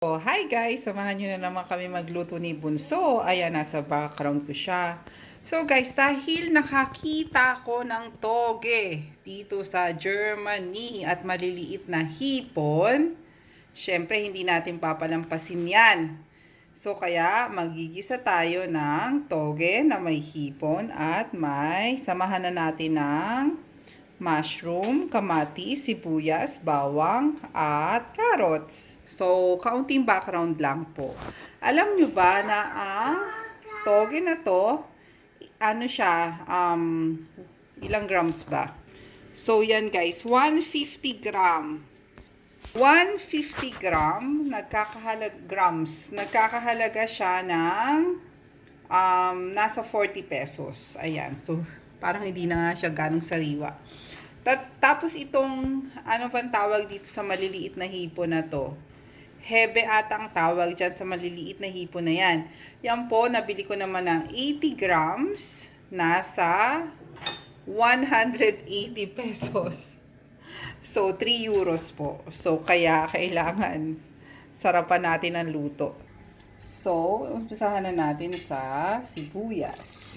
Oh, hi guys! Samahan nyo na naman kami magluto ni Bunso. Ayan, nasa background ko siya. So guys, dahil nakakita ko ng toge dito sa Germany at maliliit na hipon, syempre hindi natin papalampasin yan. So kaya magigisa tayo ng toge na may hipon at may samahan na natin ng mushroom, kamatis, sibuyas, bawang, at carrots. So, kaunting background lang po. Alam nyo ba na ang toge na to, ano siya, ilang grams ba? So, yan guys, 150 gram. 150 nagkakahalaga siya ng nasa 40 pesos. Ayan, so parang hindi na nga siya ganong sariwa. Tapos itong, ano pang tawag dito sa maliliit na hipon na to? Hebe ata ang tawag dyan sa maliliit na hipon na yan. Yan po, nabili ko naman ng 80 grams, nasa 180 pesos. So, 3 euros po. So, kaya kailangan sarapan natin ang luto. So, umpisahan na natin sa sibuyas.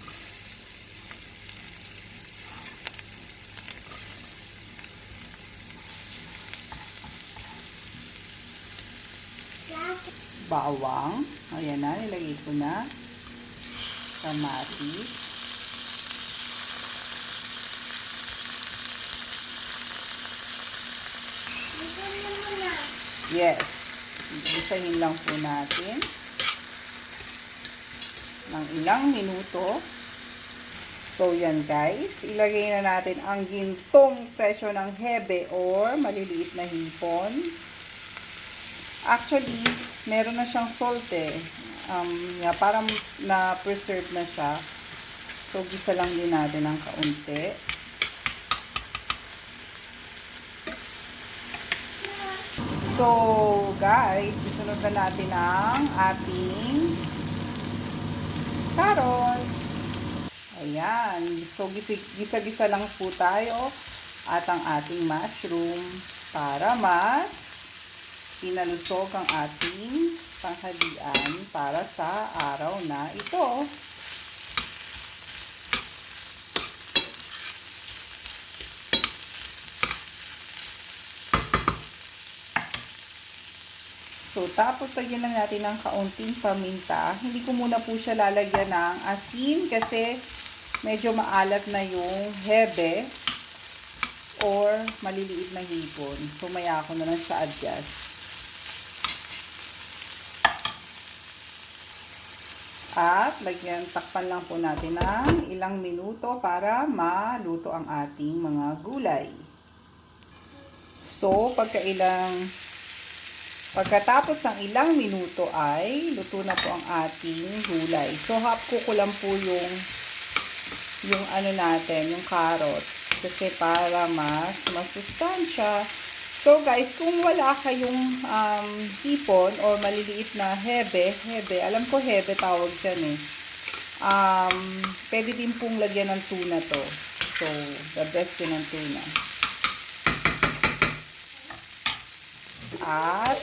Bawang. Ayan na, nilagay ko na. Kamatis. Yes. Isahin lang po natin ng ilang minuto. So, yan guys. Ilagay na natin ang gintong presyo ng hebe or maliliit na hipon. Actually, meron na siyang salt eh. Parang na-preserve na siya. So, gisa lang din natin ng kaunti. So, guys, isunod na natin ang ating carrots. Ayan. So, gisa-gisa lang po tayo at ang ating mushroom para mas pinalusog ang ating tanghalian para sa araw na ito. So, tapos lagyan lang natin ng kaunting paminta. Hindi ko muna po siya lalagyan ng asin kasi medyo maalat na yung hebe or maliliit na hipon. So, maya ako na lang siya adjust. At takpan lang po natin ng ilang minuto para maluto ang ating mga gulay. So, pagkatapos ng ilang minuto ay luto na po ang ating gulay. So, half-cook ko lang po yung ano natin, yung carrots. Kasi para mas masustansya. So guys, kung wala kayong hipon or maliliit na hebe, alam ko hebe tawag dyan eh. Pwede din pong lagyan ng tuna to. So, the best din ng tuna. At,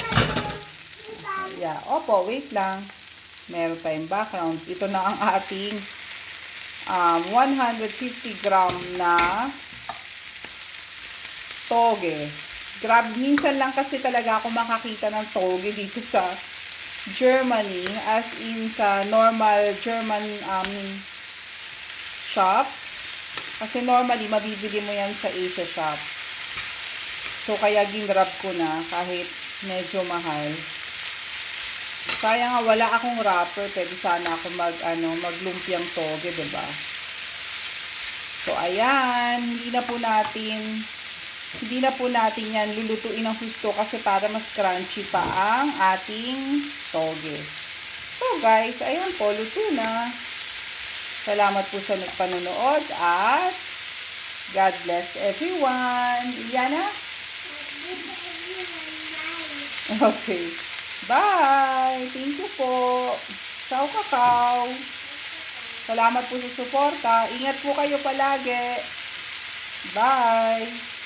opo, wait lang. Meron tayong background. Ito na ang ating 150 gram na toge. Grab, minsan lang kasi talaga ako makakita ng toge dito sa Germany, as in sa normal German shop. Kasi normally, mabibili mo yan sa Asia shop. So, kaya ginrab ko na kahit medyo mahal. Kaya nga wala akong wrapper, pwede sana ako maglumpiang toge, diba? So, ayan, hindi na po natin yan lulutuin ng gusto kasi para mas crunchy pa ang ating toge. So guys, ayan po, luto na. Salamat po sa panonood at God bless everyone. Iliana? Okay. Bye! Thank you po. Ciao, kakao. Salamat po sa suporta. Ingat po kayo palagi. Bye!